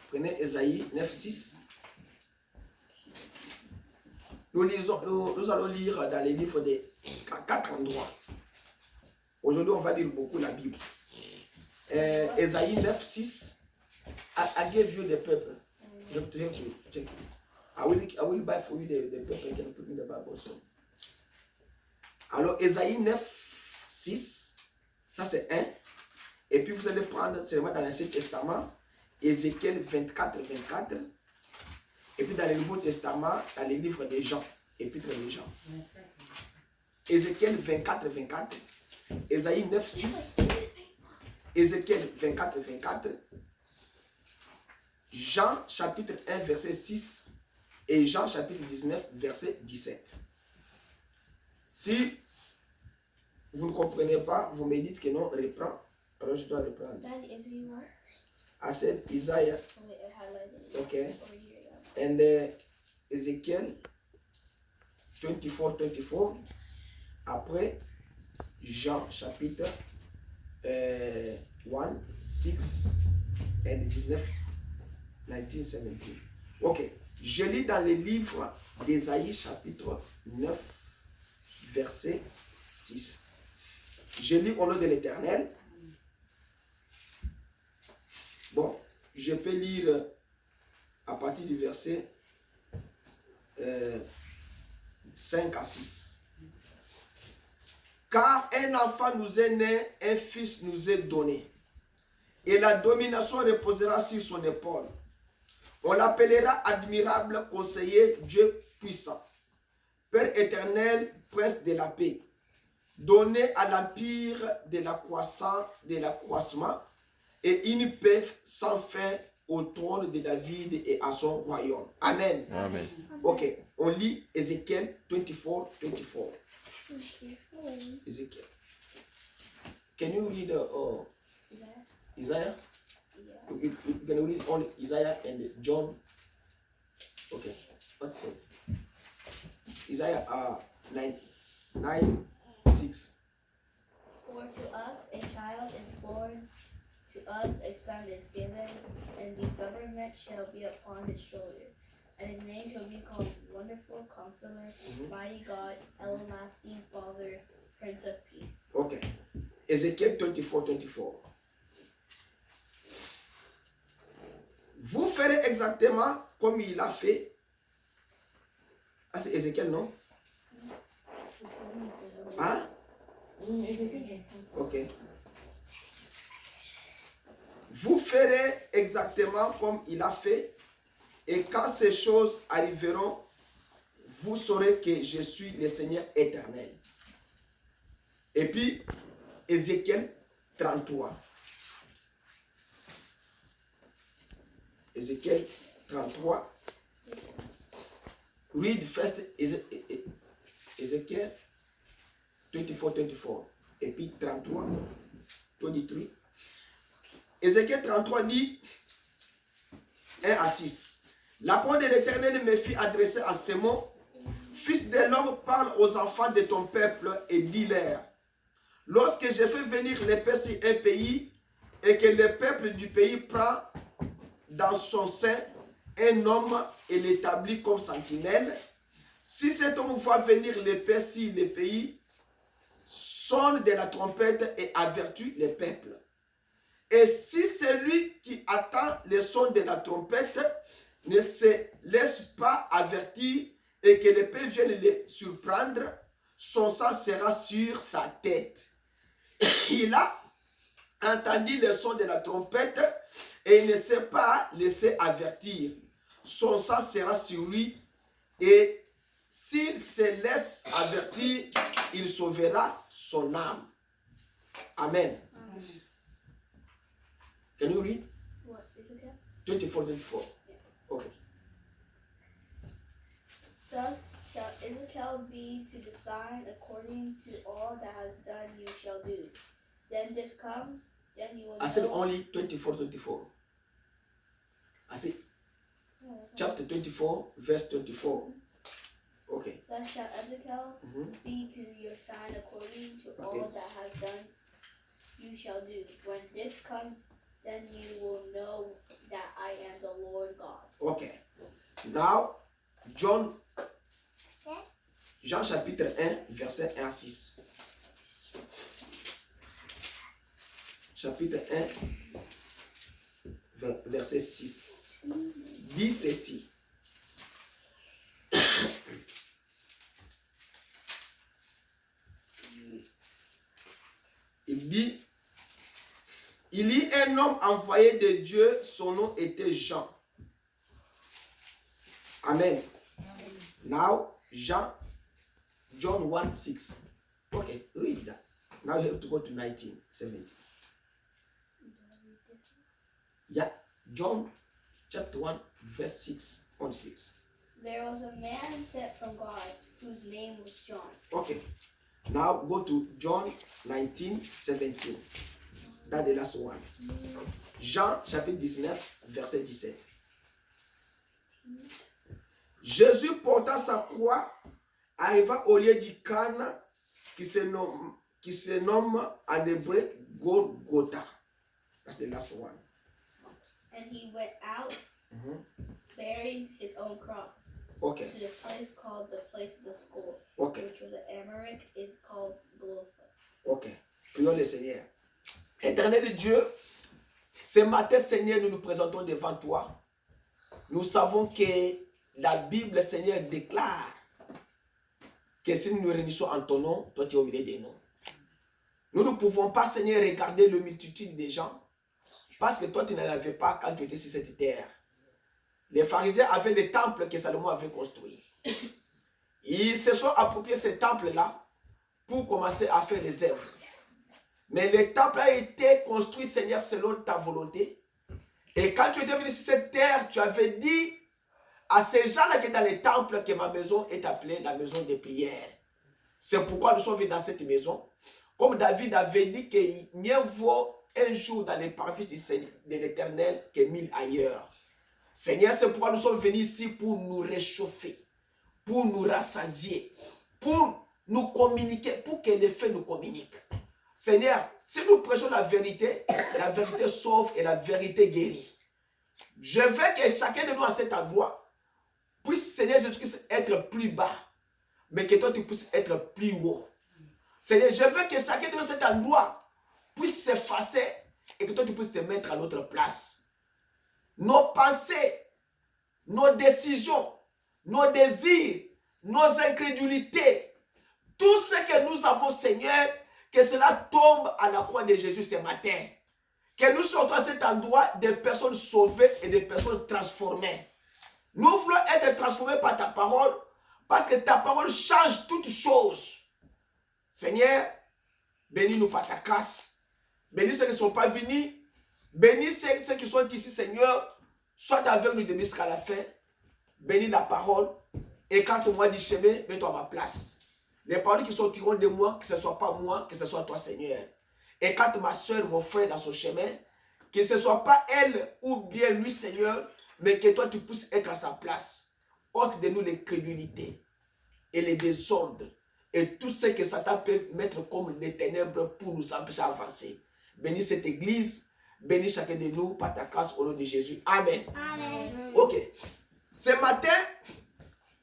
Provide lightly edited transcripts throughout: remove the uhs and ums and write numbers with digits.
Prenez Ésaïe 9, 6. Nous allons lire dans les livres de 4 endroits. Aujourd'hui, on va lire beaucoup la Bible. Ésaïe 9, 6. I gave you the paper. You have to check it. I will buy for you the paper and put in the Bible also. Alors, Ésaïe 9, 6. Ça, c'est 1. Et puis, vous allez prendre seulement dans l'Ancien Testament, Ézéchiel 24, 24. Et puis, dans le Nouveau Testament, dans les livres des Jean, Épître des Jean. Ézéchiel 24, 24. Ésaïe 9, 6. Ézéchiel 24, 24. Jean chapitre 1, verset 6. Et Jean chapitre 19, verset 17. Si vous ne comprenez pas, vous me dites que non, reprends. Alors je dois reprendre. I said Isaiah. Okay. And Ezekiel 24, 24. Après, Jean chapitre 1, 6 and 19, 19, 17. Ok. Je lis dans le livre d'Ésaïe chapitre 9, verset 6. Je lis au nom de l'Éternel. Bon, je peux lire à partir du verset 5 à 6. Car un enfant nous est né, un fils nous est donné, et la domination reposera sur son épaule. On l'appellera admirable conseiller, Dieu puissant, Père éternel, prince de la paix, donné à l'empire de l'accroissement et une paix sans fin au trône de David et à son royaume. Amen. Amen. Ok, on lit Ézéchiel 24, 24. Ezekiel. Can you read Isaiah? You can read only Isaiah and John. Okay, what's it? Isaiah 9, 6. For to us a child is born, to us a son is given, and the government shall be upon his shoulder. And his name shall be called Wonderful Counselor, Mighty God, Everlasting Father, Prince of Peace. Okay. Ézéchiel 24, 24. Vous ferez exactement comme il a fait. Ah, c'est Ézéchiel, non? Hein? Ok. Vous ferez exactement comme il a fait. Et quand ces choses arriveront, vous saurez que je suis le Seigneur éternel. Et puis, Ézéchiel 33. Ézéchiel 33. Read first Ézéchiel 24, 24. Et puis 33, 23. Ézéchiel 33 dit 1 à 6. La parole de l'Éternel me fit adresser en ces mots. Fils de l'homme, parle aux enfants de ton peuple et dis-leur. Lorsque je fais venir l'épée sur un pays et que le peuple du pays prend dans son sein un homme et l'établit comme sentinelle, si cet homme voit venir l'épée sur le pays, sonne de la trompette et avertit le peuple. Et si celui qui attend le son de la trompette ne se laisse pas avertir et que l'épée vienne le surprendre, son sang sera sur sa tête. Il a entendu le son de la trompette et il ne s'est pas laissé avertir. Son sang sera sur lui et s'il se laisse avertir, il sauvera son âme. Amen. Can you read? What is it? 24, 24. Okay. Thus shall Ezekiel be to the sign according to all that has done you shall do. Then this comes, then you will I said know. only 24, 24. I said chapter 24, verse 24. Okay. Thus shall Ezekiel be to your sign according to all that has done you shall do. When this comes, then you will know that I am the Ok. Now, Jean chapitre 1, verset 1 à 6. Chapitre 1, verset 6. Dit ceci. Il dit, il y a un homme envoyé de Dieu, son nom était Jean. Amen. Now, John 1:6. Okay, read that. Now you have to go to 19:17. Yeah, John chapter 1, verse 6 on 6. There was a man sent from God whose name was John. Okay, now go to John 19:17. That's the last one. Jean chapitre 19, verset 17. Jésus portant sa croix arriva au lieu du Cana qui se nomme en hébreu Golgotha. That's the last one. And he went out bearing his own cross Okay. to the place called the place of the skull, Okay. which was an Amoric, is called Golgotha. Ok. Prions le Seigneur. Éternel Dieu, ce matin, Seigneur, nous nous présentons devant toi. Nous savons que la Bible, Seigneur, déclare que si nous nous réunissons en ton nom, toi tu es au milieu de nous. Nous ne pouvons pas, Seigneur, regarder la multitude des gens parce que toi tu n'en avais pas quand tu étais sur cette terre. Les pharisiens avaient le temple que Salomon avait construit. Ils se sont appropriés ce temple-là pour commencer à faire des œuvres. Mais le temple a été construit, Seigneur, selon ta volonté. Et quand tu étais venu sur cette terre, tu avais dit à ces gens-là qui sont dans le temple que ma maison est appelée la maison de prière. C'est pourquoi nous sommes venus dans cette maison. Comme David avait dit qu'il mieux vaut un jour dans les parvis de l'Éternel que 1000 ailleurs. Seigneur, c'est pourquoi nous sommes venus ici pour nous réchauffer, pour nous rassasier, pour nous communiquer, pour que les faits nous communiquent. Seigneur, si nous prêchons la vérité sauve et la vérité guérit. Je veux que chacun de nous à cet endroit puisse, Seigneur Jésus-Christ, être plus bas, mais que toi tu puisses être plus haut. Seigneur, je veux que chacun de nous à cet endroit puisse s'effacer et que toi tu puisses te mettre à notre place. Nos pensées, nos décisions, nos désirs, nos incrédulités, tout ce que nous avons, Seigneur, que cela tombe à la croix de Jésus ce matin. Que nous sortons à cet endroit des personnes sauvées et des personnes transformées. Nous voulons être transformés par ta parole parce que ta parole change toutes choses. Seigneur, bénis-nous par ta grâce. Bénis ceux qui ne sont pas venus. Bénis ceux qui sont ici, Seigneur. Sois avec nous de jusqu'à la fin. Bénis la parole. Écarte-moi du chemin, mets-toi à ma place. Les paroles qui sortiront de moi, que ce ne soit pas moi, que ce soit toi, Seigneur. Écarte ma soeur, mon frère dans son chemin. Que ce ne soit pas elle ou bien lui, Seigneur, mais que toi, tu puisses être à sa place. Ôte de nous l'incrédulité et les désordres et tout ce que Satan peut mettre comme les ténèbres pour nous empêcher d'avancer. Bénis cette église, bénis chacun de nous par ta grâce au nom de Jésus. Amen. Amen. Ok. Ce matin,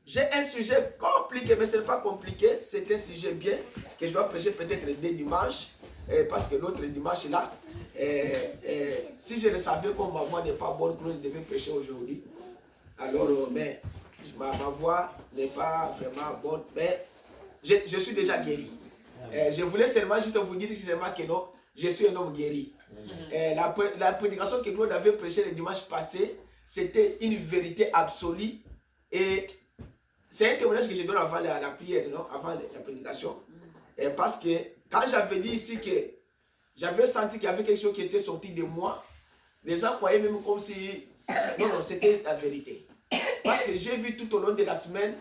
j'ai un sujet compliqué, mais ce n'est pas compliqué. C'est un sujet bien que je dois prêcher peut-être dès dimanche. Parce que l'autre dimanche là, si je le savais que ma voix n'est pas bonne, que je devais prêcher aujourd'hui. Alors, mais ma voix n'est pas vraiment bonne, mais je suis déjà guéri. Je voulais seulement juste vous dire que non, je suis un homme guéri. La prédication que Claude avait prêchée le dimanche passé, c'était une vérité absolue. Et c'est un témoignage que je donne avant la prière, non? Avant la prédication. Parce que quand j'avais dit ici que j'avais senti qu'il y avait quelque chose qui était sorti de moi, les gens croyaient même comme si... Non, c'était la vérité. Parce que j'ai vu tout au long de la semaine,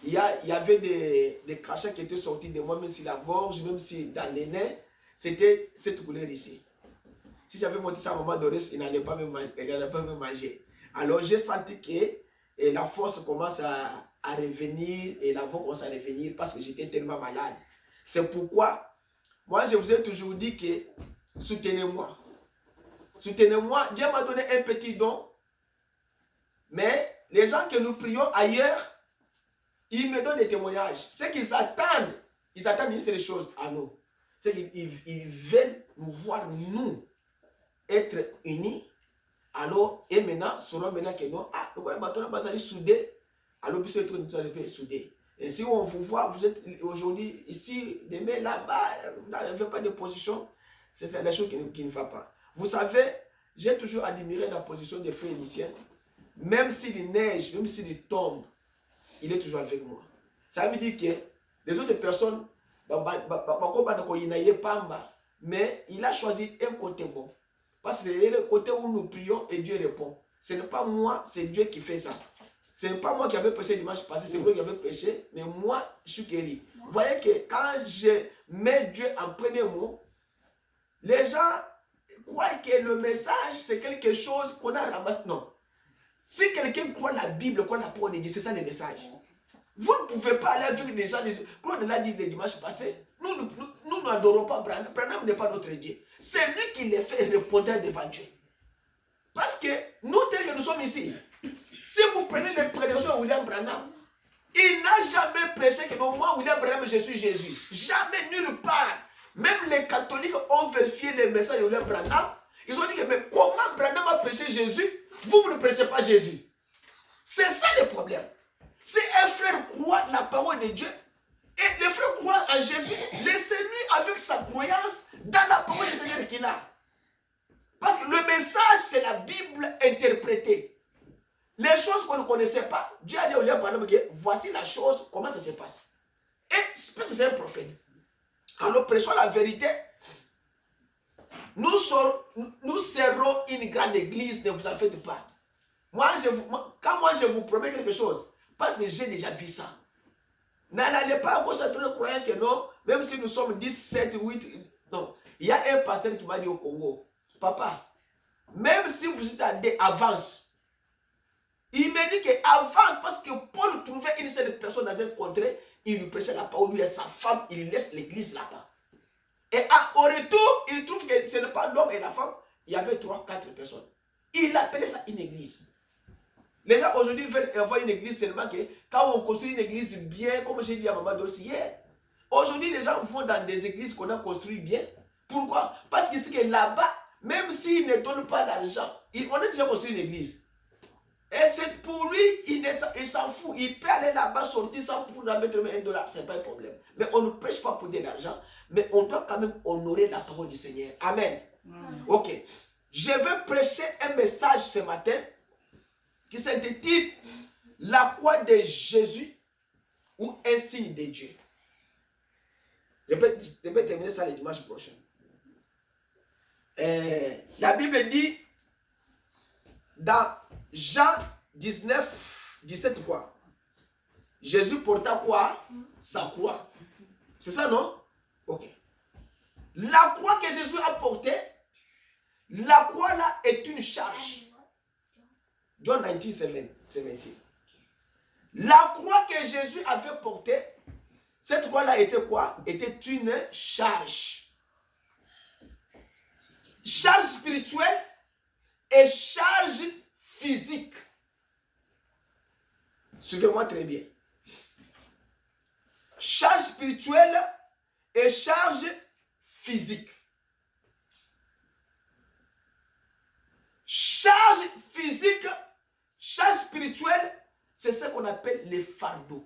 il y avait des crachats qui étaient sortis de moi, même si la gorge, même si dans les nez, c'était cette couleur ici. Si j'avais monté ça à maman Doris, il n'en allait pas même manger. Alors j'ai senti que la force commence à revenir et la voix commence à revenir parce que j'étais tellement malade. C'est pourquoi, moi je vous ai toujours dit que soutenez-moi. Soutenez-moi. Dieu m'a donné un petit don. Mais les gens que nous prions ailleurs, ils me donnent des témoignages. C'est qu'ils attendent une seule chose à nous. C'est qu'ils veulent nous voir, nous, être unis. Alors, et maintenant, selon maintenant que nous, nous allons soudés. Alors, puis, nous allons soudés. Et si on vous voit, vous êtes aujourd'hui ici, demain là-bas, vous n'avez pas de position, c'est la chose qui ne va pas. Vous savez, j'ai toujours admiré la position des frères initiens. Même s'il neige, même s'il tombe, il est toujours avec moi. Ça veut dire que les autres personnes, mais il a choisi un côté bon. Parce que c'est le côté où nous prions et Dieu répond. Ce n'est pas moi, c'est Dieu qui fait ça. Ce n'est pas moi qui avais prêché dimanche passé, c'est moi qui avais prêché, mais moi, je suis guéri. Vous voyez que quand je mets Dieu en premier mot, les gens croient que le message, c'est quelque chose qu'on a ramassé. Non. Si quelqu'un croit la Bible, croit la parole de Dieu, c'est ça le message. Vous ne pouvez pas aller avec des gens. Claude l'a dit le dimanche passé, nous n'adorons pas Branham. Branham n'est pas notre Dieu. C'est lui qui les fait répondre devant Dieu. Parce que nous, tels que nous sommes ici, si vous prenez les prédictions de William Branham, il n'a jamais prêché que moi, William Branham, je suis Jésus. Jamais, nulle part. Même les catholiques ont vérifié les messages de William Branham. Ils ont dit que mais comment Branham a prêché Jésus, vous ne prêchez pas Jésus. C'est ça le problème. Si un frère croit la parole de Dieu, et le frère croit en Jésus, laissez-lui avec sa croyance dans la parole du Seigneur qu'il a. Parce que le message, c'est la Bible interprétée. Les choses qu'on ne connaissait pas, Dieu a dit au lieu par que voici la chose, comment ça se passe. Et parce que c'est un prophète. Alors prêchons la vérité. Nous serons une grande église, ne vous en faites pas. Quand je vous promets quelque chose, parce que j'ai déjà vu ça. N'allez pas à gauche à tout le croyant que non, même si nous sommes 10, 7, 8, non. Il y a un pasteur qui m'a dit au Congo, papa, même si vous êtes à des avances, il me dit qu'avance parce que Paul trouvait une seule personne dans un contrée, il lui prêchait la parole, lui et sa femme, il laisse l'église là-bas. Et au retour, il trouve que ce n'est pas l'homme et la femme, il y avait 3, 4 personnes. Il appelait ça une église. Les gens aujourd'hui veulent avoir une église seulement que quand on construit une église bien, comme j'ai dit à Maman Dorsi hier, aujourd'hui les gens vont dans des églises qu'on a construites bien. Pourquoi? Parce que c'est que là-bas, même s'ils ne donnent pas d'argent, on a déjà construit une église. Et c'est pour lui, il s'en fout. Il peut aller là-bas, sortir sans pour mettre $1, ce n'est pas un problème. Mais on ne prêche pas pour de l'argent, mais on doit quand même honorer la parole du Seigneur. Amen. Ok. Je vais prêcher un message ce matin qui s'intitule La croix de Jésus ou un signe de Dieu. Je vais terminer ça le dimanche prochain. La Bible dit dans Jean 19, 17 quoi? Jésus porta quoi? Sa croix. C'est ça, non? Ok. La croix que Jésus a portée, la croix là est une charge. John 19, 17. La croix que Jésus avait portée, cette croix-là était quoi? Était une charge. Charge spirituelle et charge physique. Suivez-moi très bien. Charge spirituelle et charge physique. Charge physique, charge spirituelle, c'est ce qu'on appelle les fardeaux.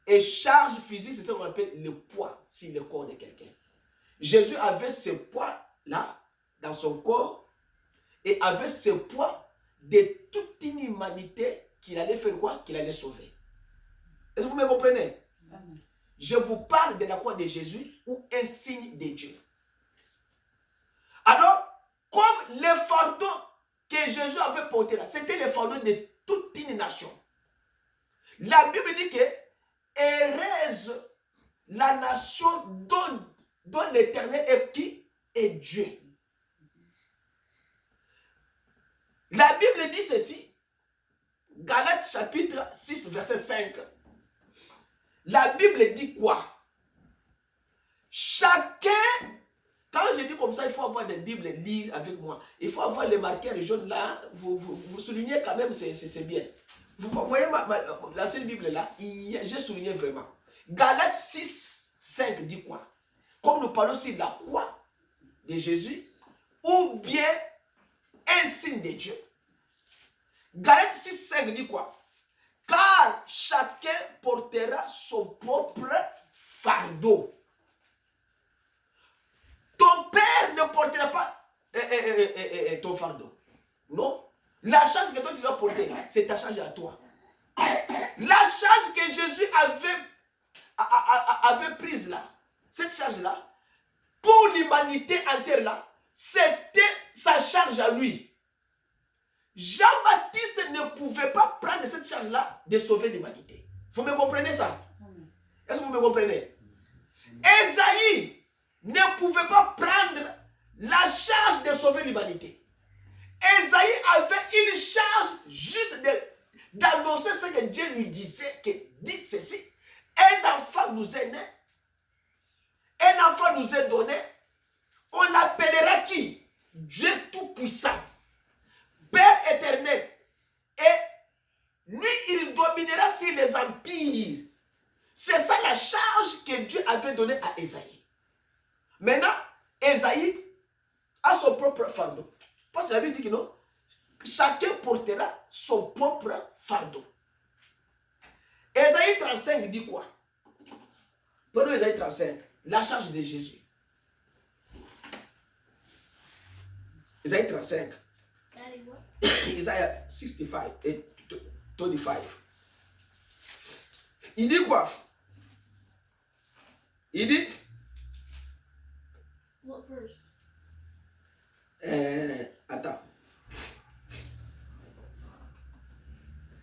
Et charge physique, c'est ce qu'on appelle le poids sur le corps de quelqu'un. Jésus avait ce poids-là dans son corps et avait ce poids de toute une humanité qu'il allait faire quoi? Qu'il allait sauver. Est-ce que vous me comprenez? Amen. Je vous parle de la croix de Jésus ou un signe de Dieu. Alors, comme les fardeaux que Jésus avait portés là, c'était les fardeaux de toute une nation. La Bible dit que heureuse la nation dont l'Éternel est qui? Est Dieu. La Bible dit ceci, Galates chapitre 6, verset 5. La Bible dit quoi? Chacun Quand je dis comme ça, il faut avoir des Bibles, lire avec moi. Il faut avoir les marqueurs jaunes là. Vous soulignez quand même, c'est bien. Vous voyez l'ancienne Bible là, j'ai souligné vraiment. Galates 6, 5 dit quoi? Comme nous parlons aussi de la croix de Jésus, ou bien un signe de Dieu. Galates 6, 5 dit quoi? Car chacun portera son propre fardeau. Ton père ne portera pas ton fardeau. Non. La charge que toi tu dois porter, c'est ta charge à toi. La charge que Jésus avait prise là, cette charge-là, pour l'humanité entière là, c'était sa charge à lui. Jean-Baptiste ne pouvait pas prendre cette charge-là de sauver l'humanité. Vous me comprenez ça? Est-ce que vous me comprenez? Ésaïe ne pouvait pas prendre la charge de sauver l'humanité. Ésaïe avait une charge juste d'annoncer ce que Dieu lui disait, que dit ceci. Un enfant nous est né, un enfant nous est donné, on l'appellera qui? Dieu Tout-Puissant, Père éternel. Et lui, il dominera sur les empires. C'est ça la charge que Dieu avait donnée à Ésaïe. Maintenant, Ésaïe a son propre fardeau. Parce que la Bible dit que non, chacun portera son propre fardeau. Ésaïe 35 dit quoi? Prenons Ésaïe 35, la charge de Jésus. Ésaïe 35. Isaiah 65 et 25. Il dit quoi? Il dit. What verse? Attends.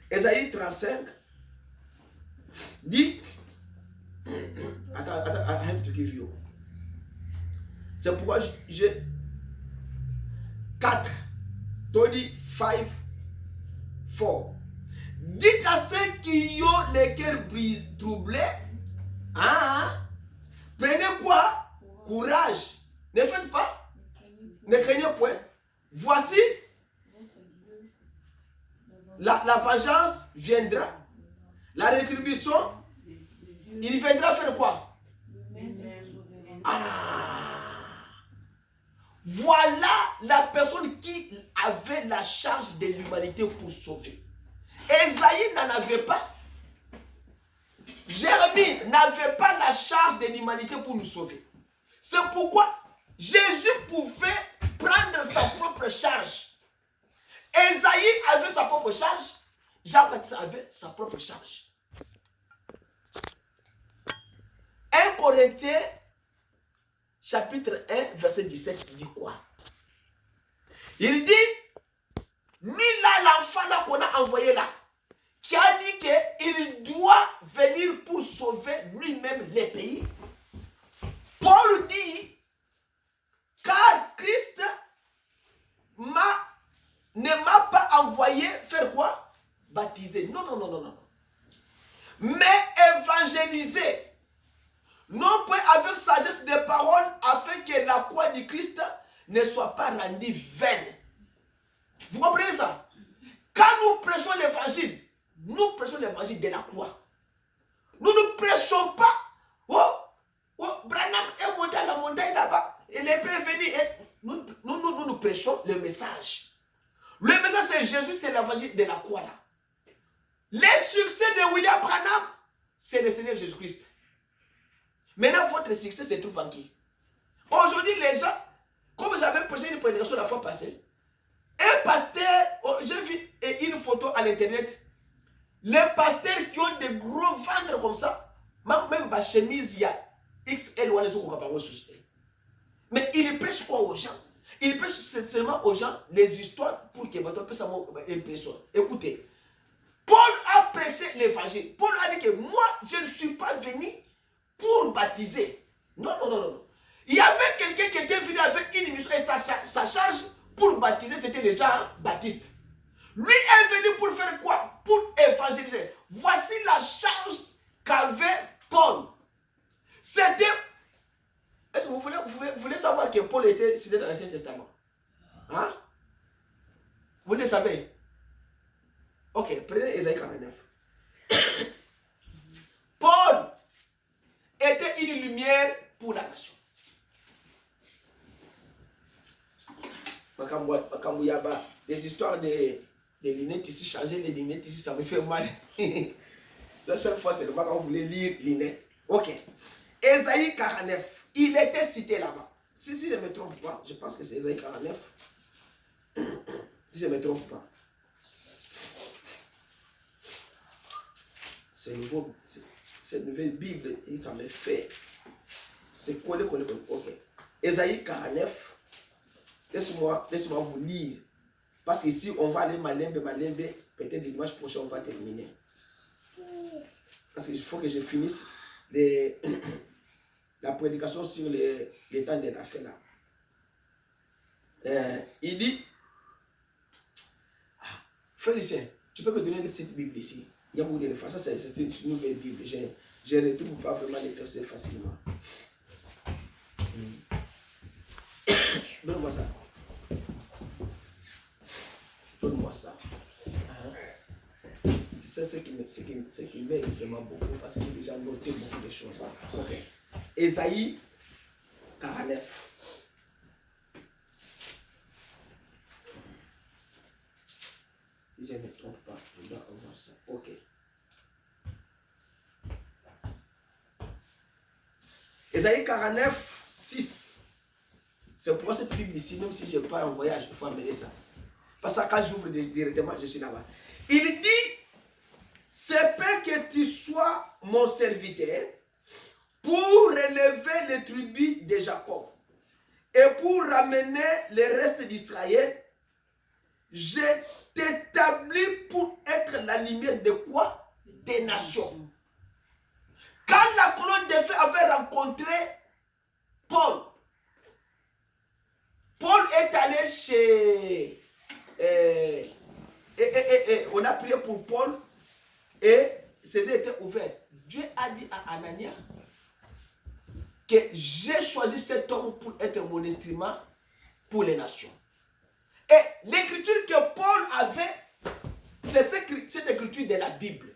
Ésaïe 35 dit. Attends, I have to give you. C'est pourquoi j'ai 4, 25, 4. Dites à ceux qui ont les cœurs troublés, prenez quoi? Courage. Ne faites pas. Ne craignez point. Voici, la vengeance viendra. La rétribution, il viendra faire quoi? Voilà la personne qui avait la charge de l'humanité pour sauver. Ésaïe n'en avait pas. Jérémie n'avait pas la charge de l'humanité pour nous sauver. C'est pourquoi Jésus pouvait prendre sa propre charge. Ésaïe avait sa propre charge. Jean-Baptiste avait sa propre charge. 1 Corinthiens chapitre 1 verset 17 dit quoi? Il dit, lui là, l'enfant là qu'on a envoyé là, qui a dit qu'il doit venir pour sauver lui-même les pays. Paul dit, car Christ ne m'a pas envoyé faire quoi? Baptiser. Non. Mais évangéliser. Non pas avec sagesse de parole, afin que la croix du Christ ne soit pas rendue vaine. Vous comprenez ça? Quand nous prêchons l'évangile, nous prêchons l'évangile de la croix. Nous ne prêchons pas. Branham est monté à la montagne là-bas. Et l'épée est venue. Nous prêchons le message. Le message c'est Jésus, c'est l'évangile de la croix là. Les succès de William Branham, c'est le Seigneur Jésus-Christ. Maintenant, votre succès se trouve en qui? Aujourd'hui, les gens, comme j'avais prêché une prédication la fois passée, un pasteur, j'ai vu une photo à l'internet, les pasteurs qui ont des gros ventres comme ça, même ma chemise, il y a XL ou les autres. Mais il prêche quoi aux gens? Il prêche seulement aux gens les histoires pour que votre puisse avoir une impression. Écoutez, Paul a prêché l'évangile. Paul a dit que moi, je ne suis pas venu pour baptiser. Non. Il y avait quelqu'un qui était venu avec une mission et sa charge pour baptiser, c'était déjà Baptiste. Lui est venu pour faire quoi? Pour évangéliser. Voici la charge qu'avait Paul. C'était Est-ce que vous voulez savoir que Paul était cité dans l'Ancien Testament? Hein? Vous le savez? Ok, prenez Ésaïe 49. Paul était une lumière pour la nation. Les histoires des lunettes ici, changer les lunettes ici, ça me fait mal. La seule fois, c'est le fois quand vous voulez lire lunettes. Ok. Ésaïe 49, il était cité là-bas. Si je ne me trompe pas, je pense que c'est Ésaïe 49. Si je ne me trompe pas. C'est nouveau, cette nouvelle Bible, il s'en est fait. C'est collé. Ok. Ésaïe 49. Laisse-moi vous lire. Parce qu'ici, on va aller malembe. Peut-être dimanche prochain, on va terminer. Parce qu'il faut que je finisse la prédication sur les temps de la fin là. Il dit, Félicien, tu peux me donner cette Bible ici? Il y a beaucoup de fois. Ça, c'est une nouvelle Bible. Je ne retrouve pas vraiment les versets facilement. Donne-moi ça. Donne-moi ça. C'est ce qui m'aide vraiment beaucoup parce que j'ai déjà noté beaucoup de choses. Ok. Ésaïe 49. Si je ne me trompe pas, je dois avoir ça. Ok. Ésaïe 49, 6. C'est pourquoi cette Bible ici, même si je pars en voyage, il faut amener ça. Parce que quand j'ouvre directement, je suis là-bas. Il dit, c'est pas que tu sois mon serviteur pour relever les tribus de Jacob et pour ramener les restes d'Israël. Je t'établis pour être la lumière de quoi? Des nations. Quand la colonne de feu avait rencontré Paul, Paul est allé chez... on a prié pour Paul et ses yeux étaient ouverts. Dieu a dit à Anania que j'ai choisi cet homme pour être mon instrument pour les nations. Et l'écriture que Paul avait, c'est cette écriture de la Bible.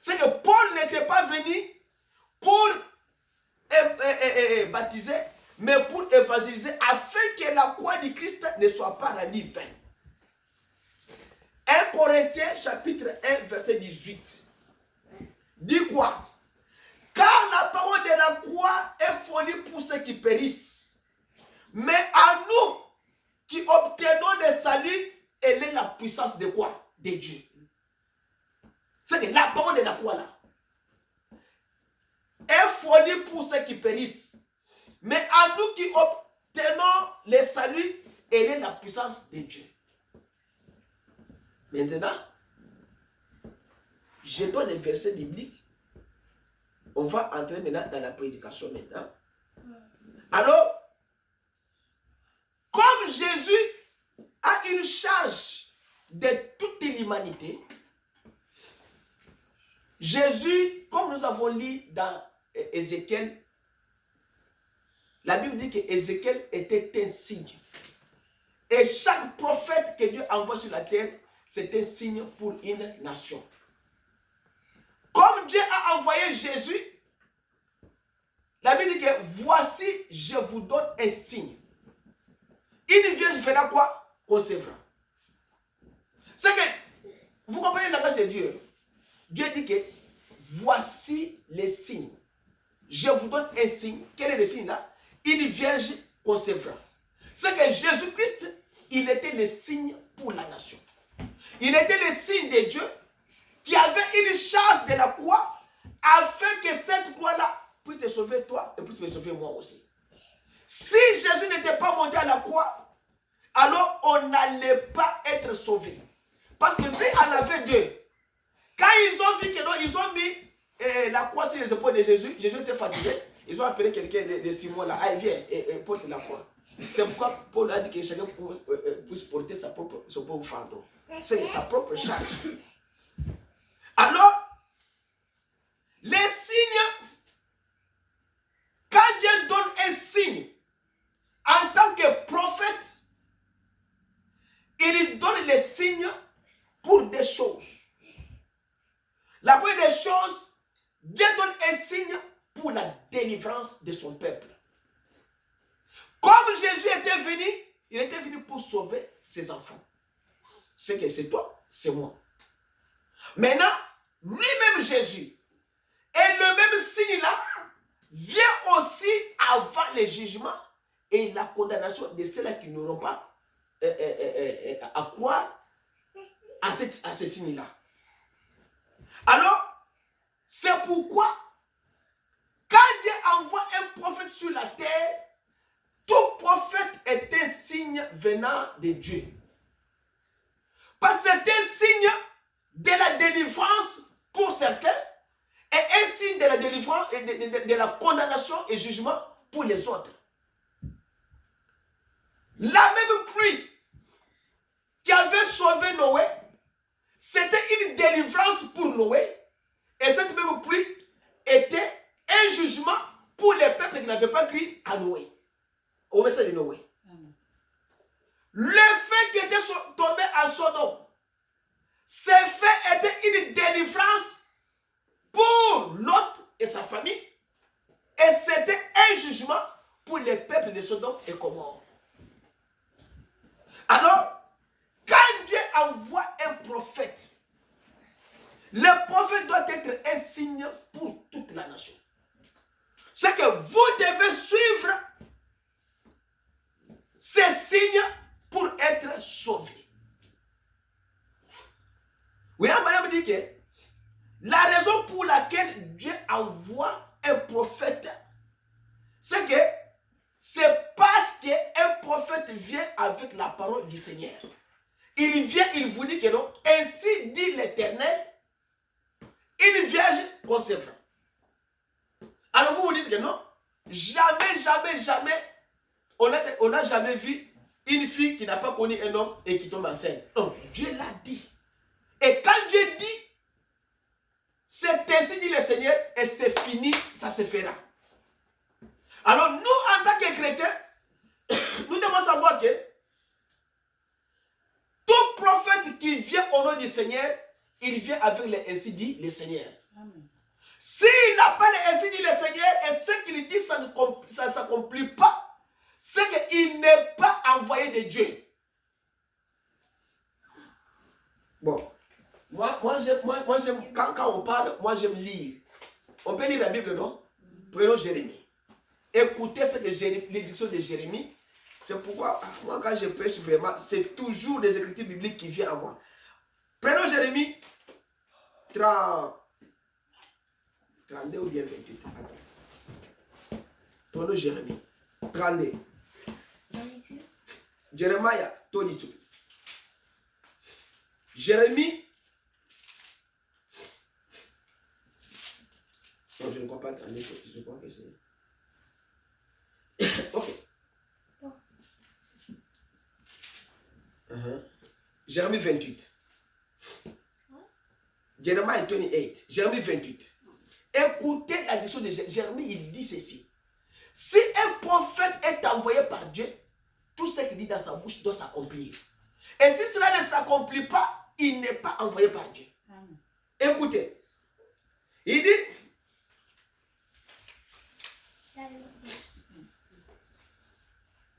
C'est que Paul n'était pas venu pour baptiser, mais pour évangéliser, afin que la croix du Christ ne soit pas rendue vaine. 1 Corinthiens chapitre 1 verset 18 dit quoi? Car la parole de la croix est folie pour ceux qui périssent, mais à nous qui obtenons le salut, elle est la puissance de quoi? De Dieu. C'est que la parole de la croix là est folie pour ceux qui périssent, mais à nous qui obtenons le salut, elle est la puissance de Dieu. Maintenant, je donne les versets bibliques. On va entrer maintenant dans la prédication maintenant. Alors, comme Jésus a une charge de toute l'humanité, Jésus, comme nous avons lu dans Ézéchiel, la Bible dit que Ézéchiel était un signe. Et chaque prophète que Dieu envoie sur la terre, c'est un signe pour une nation. Comme Dieu a envoyé Jésus, la Bible dit que voici, je vous donne un signe. Une vierge fera quoi? Concevra. C'est que, vous comprenez la langage de Dieu. Dieu dit que voici les signes. Je vous donne un signe. Quel est le signe là? Une vierge concevra. C'est que Jésus-Christ, il était le signe pour la nation. Il était le signe de Dieu qui avait une charge de la croix afin que cette croix-là puisse te sauver toi et puisse me sauver moi aussi. Si Jésus n'était pas monté à la croix, alors on n'allait pas être sauvé. Parce que lui en avait deux. Quand ils ont vu que non, ils ont mis la croix sur les épaules de Jésus, Jésus était fatigué. Ils ont appelé quelqu'un de Simon là, allez viens et porte la croix. C'est pourquoi Paul a dit que chacun puisse porter son propre fardeau. C'est sa propre charge. Alors, les signes, quand Dieu donne un signe, choses. La première des choses, Dieu donne un signe pour la délivrance de son peuple. Comme Jésus était venu, il était venu pour sauver ses enfants. C'est que c'est toi, c'est moi. Maintenant, lui-même Jésus, et le même signe-là, vient aussi avant les jugements et la condamnation de ceux-là qui n'auront pas à croire à ce signe-là. Alors, c'est pourquoi, quand Dieu envoie un prophète sur la terre, tout prophète est un signe venant de Dieu. Parce que c'est un signe de la délivrance pour certains et un signe de la délivrance et de la condamnation et jugement pour les autres. La même pluie qui avait sauvé Noé, c'était une délivrance pour Noé. Et cette même pluie était un jugement pour les peuples qui n'avaient pas cru à Noé. Au message de Noé. Le fait qui était tombé en Sodome, ce fait était une délivrance pour Lot et sa famille. Et c'était un jugement pour les peuples de Sodome et Gomorrhe. Alors, quand Dieu envoie un prophète, le prophète doit être un signe pour toute la nation. C'est que vous devez suivre ces signes pour être sauvés. Oui, madame dit que la raison pour laquelle Dieu envoie un prophète, c'est que c'est parce qu'un prophète vient avec la parole du Seigneur. Il vient, il vous dit que non, ainsi dit l'Éternel, une vierge concevra. Alors vous vous dites que non, jamais, on n'a jamais vu une fille qui n'a pas connu un homme et qui tombe enceinte. Non, Dieu l'a dit. Et quand Dieu dit, c'est ainsi dit le Seigneur, et c'est fini, ça se fera. Alors nous, en tant que chrétiens, nous devons savoir que tout prophète qui vient au nom du Seigneur, il vient avec le ainsi dit le Seigneur. S'il n'a pas le ainsi dit le Seigneur et ce qu'il dit, ça ne s'accomplit pas, c'est qu'il n'est pas envoyé de Dieu. Bon, moi j'aime, quand on parle, moi j'aime lire. On peut lire la Bible, non? Prenons Jérémie. Écoutez ce que l'édiction de Jérémie. C'est pourquoi, moi quand je prêche vraiment, c'est toujours des écritures bibliques qui viennent à moi. Prenons Jérémie 32 ou bien 28. Attends. Prenons Jérémie 32. 22. Jeremiah 22. Jérémie. Non, je ne crois pas 32, je crois que c'est. Ok. Jérémie 28. Jeremiah 28. Jérémie 28. Écoutez la discussion de Jérémie, il dit ceci. Si un prophète est envoyé par Dieu, tout ce qu'il dit dans sa bouche doit s'accomplir. Et si cela ne s'accomplit pas, il n'est pas envoyé par Dieu. Amen. Écoutez. Il dit.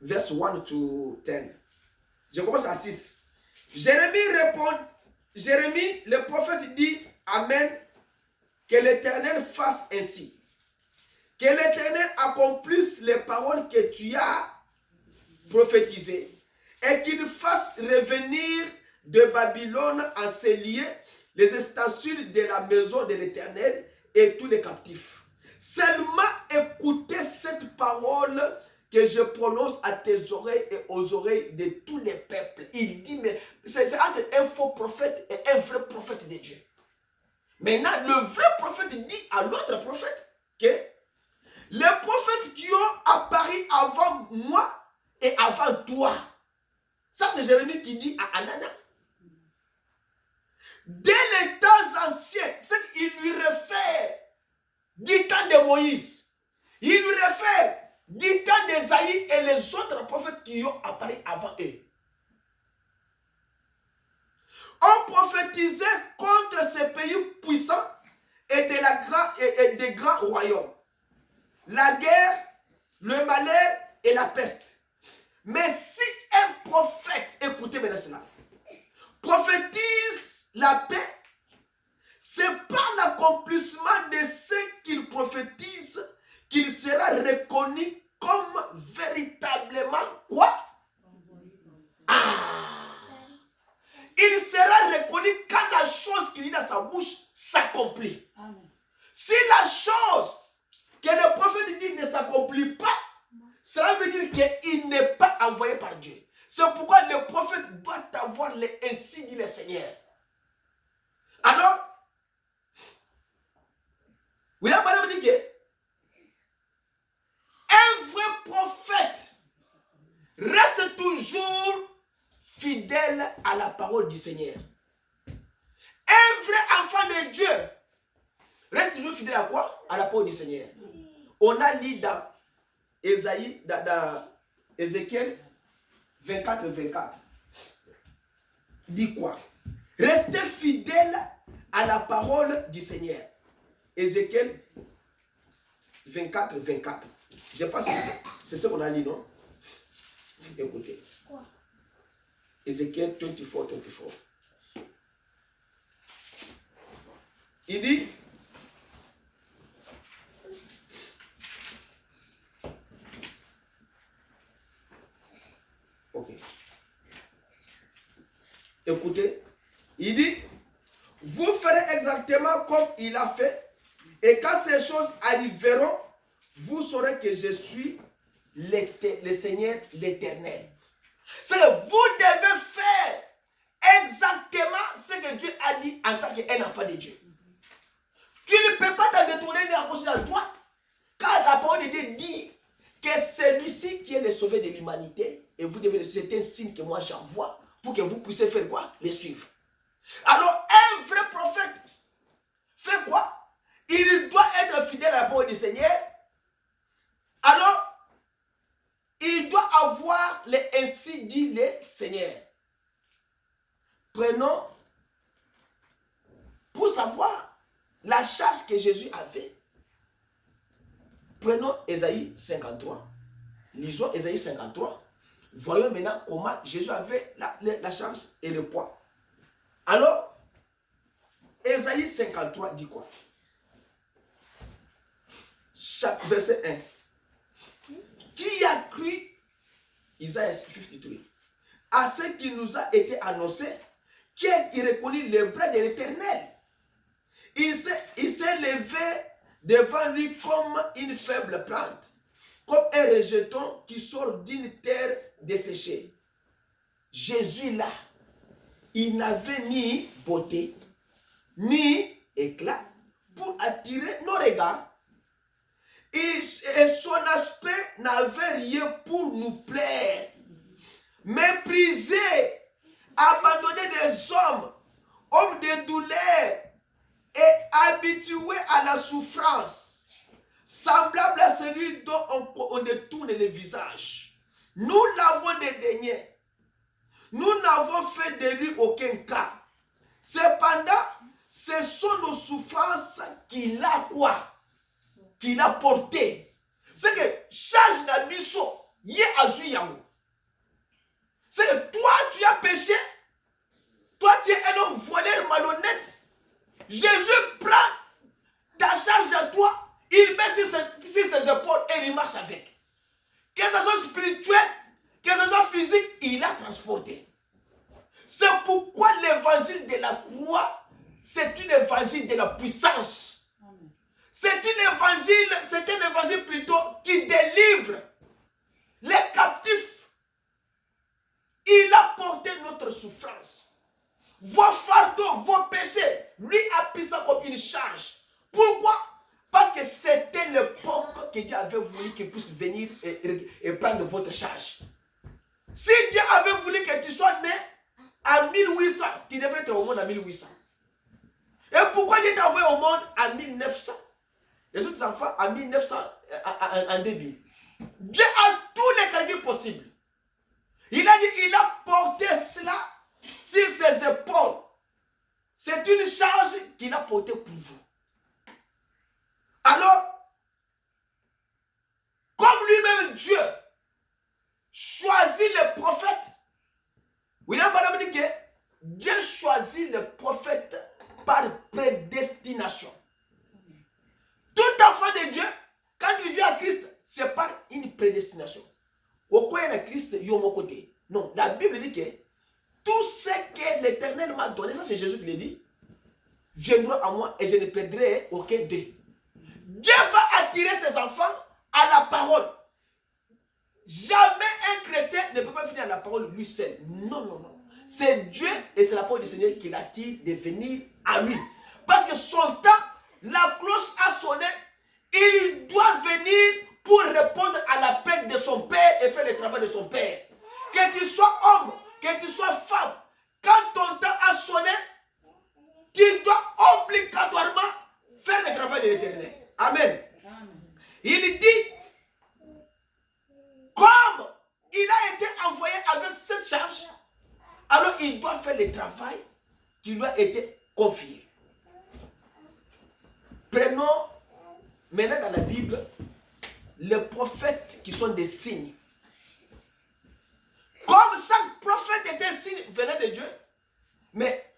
Verse 1 to 10. Je commence à 6. Jérémie, le prophète dit, Amen, que l'Éternel fasse ainsi. Que l'Éternel accomplisse les paroles que tu as prophétisées et qu'il fasse revenir de Babylone en ces lieux les ustensiles de la maison de l'Éternel et tous les captifs. Seulement écoutez cette parole que je prononce à tes oreilles et aux oreilles de tous les peuples. Il dit, mais c'est entre un faux prophète et un vrai prophète de Dieu. Maintenant, le vrai prophète dit à l'autre prophète que les prophètes qui ont apparu avant moi et avant toi, ça c'est Jérémie qui dit à Anana. Dès les temps anciens, c'est qu'il lui réfère du temps de Moïse. Il lui réfère du temps d'Ésaïe et les autres prophètes qui ont apparu avant eux. On prophétise prophétisait contre ces pays puissants et des grands royaumes. La guerre, le malheur et la peste. Mais si un prophète, écoutez maintenant cela, prophétise la paix, c'est par l'accomplissement de ce qu'il prophétise qu'il sera reconnu comme véritablement quoi? Il sera reconnu quand la chose qu'il dit dans sa bouche s'accomplit. Si la chose que le prophète dit ne s'accomplit pas, cela veut dire qu'il n'est pas envoyé par Dieu. C'est pourquoi le prophète doit avoir les ainsi dit le Seigneur. Alors, William Branham dit que un vrai prophète reste toujours fidèle à la parole du Seigneur. Un vrai enfant de Dieu reste toujours fidèle à quoi? À la parole du Seigneur. On a lu dans dans Ézéchiel 24. Dit quoi? Restez fidèle à la parole du Seigneur. Ézéchiel 24. Je pense que c'est ce qu'on a lu, non? Écoutez. Quoi? Ézéchiel 24. Il dit, ok. Écoutez, il dit, vous ferez exactement comme il a fait, et quand ces choses arriveront, vous saurez que je suis le Seigneur l'Éternel. C'est que vous devez faire exactement ce que Dieu a dit en tant qu'un enfant de Dieu. Tu ne peux pas te détourner de la gauche et de la droite, car la parole de Dieu dit que celui-ci qui est le sauveur de l'humanité, et vous devez, c'est un signe que moi j'envoie pour que vous puissiez faire quoi? Les suivre. Alors, un vrai prophète fait quoi? Il doit être fidèle à la parole du Seigneur. Alors, il doit avoir les ainsi dit le Seigneur. Prenons pour savoir la charge que Jésus avait. Prenons Ésaïe 53. Lisons Ésaïe 53. Voyons maintenant comment Jésus avait la charge et le poids. Alors, Ésaïe 53 dit quoi? Chaque verset 1. Qui a cru, Isaïe 53, à ce qui nous a été annoncé, qui a reconnu le bras de l'Éternel? Il s'est levé devant lui comme une faible plante, comme un rejeton qui sort d'une terre desséchée. Jésus là, il n'avait ni beauté, ni éclat pour attirer nos regards. Et son aspect n'avait rien pour nous plaire. Méprisé, abandonné des hommes de douleur et habitué à la souffrance, semblable à celui dont on détourne le visage. Nous l'avons dédaigné. Nous n'avons fait de lui aucun cas. Cependant, ce sont nos souffrances qu'il a quoi? Qu'il a porté. C'est que charge d'abisso, yé azu yango. C'est que toi tu as péché, toi tu es un homme voleur malhonnête. Jésus prend ta charge à toi, il met sur ses épaules et il marche avec. Que ce soit spirituel, que ce soit physique, il a transporté. C'est pourquoi l'évangile de la croix, c'est un évangile de la puissance. C'est un évangile plutôt qui délivre les captifs. Il a porté notre souffrance. Vos fardeaux, vos péchés, lui a pris ça comme une charge. Pourquoi? Parce que c'était le peuple que Dieu avait voulu qu'il puisse venir et prendre votre charge. Si Dieu avait voulu que tu sois né en 1800, tu devrais être au monde en 1800. Et pourquoi Dieu t'a envoyé au monde en 1900? Les autres enfants en 1900, en 2000. Dieu a tous les calculs possibles. Il a dit, il a porté cela sur ses épaules. C'est une charge qu'il a portée pour vous. Alors, comme lui-même Dieu choisit les prophètes, William Branham dit que Dieu choisit les prophètes par prédestination. Tout enfant de Dieu, quand il vient à Christ, c'est par une prédestination. Au coin de Christ, il y a mon côté. Non, la Bible dit que tout ce que l'Éternel m'a donné, ça c'est Jésus qui l'a dit, viendra à moi et je ne perdrai aucun d'eux. Dieu va attirer ses enfants à la parole. Jamais un chrétien ne peut pas finir à la parole lui seul. Non, non, non. C'est Dieu et c'est la parole du Seigneur qui l'attire de venir à lui. Parce que son temps, la cloche a sonné, il doit venir pour répondre à l'appel de son Père et faire le travail de son Père. Que tu sois homme, que tu sois femme, quand ton temps a sonné, tu dois obligatoirement faire le travail de l'Éternel. Amen. Il dit, comme il a été envoyé avec cette charge, alors il doit faire le travail qui lui a été confié. Prenons maintenant dans la Bible les prophètes qui sont des signes. Comme chaque prophète était un signe venant de Dieu, mais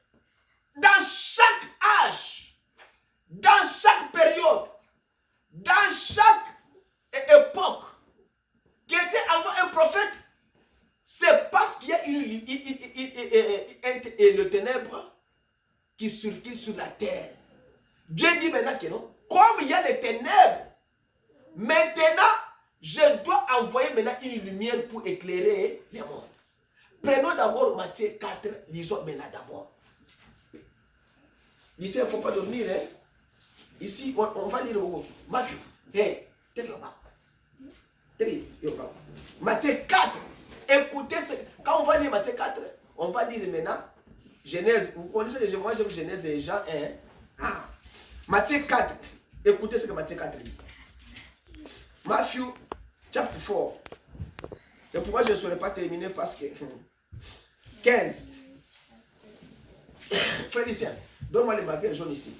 dans chaque âge, dans chaque période, dans chaque époque, qui était avant un prophète, c'est parce qu'il y a le ténèbre qui circule sur la terre. Dieu dit maintenant que non, comme il y a les ténèbres, maintenant, je dois envoyer maintenant une lumière pour éclairer les mondes. Prenons d'abord Matthieu 4, lisons maintenant d'abord. Ici, il ne faut pas dormir. Hein? Ici, on va lire au Matthieu. Hey, Matthieu 4. Écoutez, quand on va lire Matthieu 4, on va lire maintenant Genèse. Vous connaissez déjà, moi j'aime Genèse et Jean 1. Ah. Matthieu 4. Écoutez ce que Matthieu 4 dit. Matthew chapter 4. Et pourquoi je ne saurais pas terminer parce que 15. Frère Lucien, donne-moi les marqueurs jaunes ici.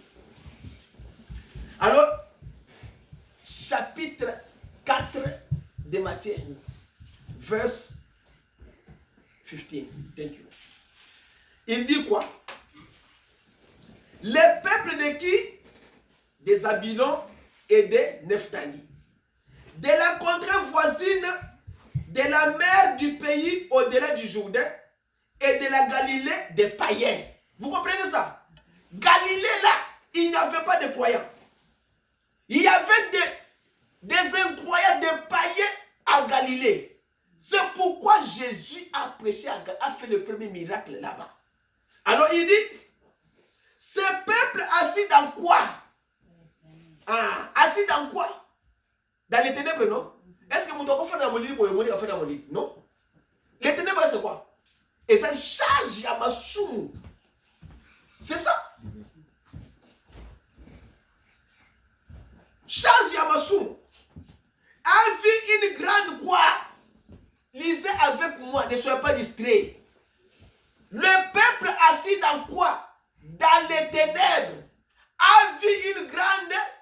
Alors, chapitre 4 de Matthieu, verse 15. Thank you. Il dit quoi? Les peuples de qui? Des Zabulon et des Nephtali. De la contrée voisine, de la mer du pays au-delà du Jourdain et de la Galilée des païens. Vous comprenez ça? Galilée là, il n'y avait pas de croyants. Il y avait des incroyants, des païens à Galilée. C'est pourquoi Jésus a prêché, a fait le premier miracle là-bas. Alors il dit, ce peuple assis dans quoi? Ah, assis dans quoi? Dans les ténèbres, non? Est-ce que vous devez faire dans mon lit pour mourir faire dans mon lit? Non? Les ténèbres, c'est quoi? Et ça charge à ma soum. C'est ça? Charge à ma soum. A vu une grande croix. Lisez avec moi, ne soyez pas distraits. Le peuple assis dans quoi? Dans les ténèbres a vu une grande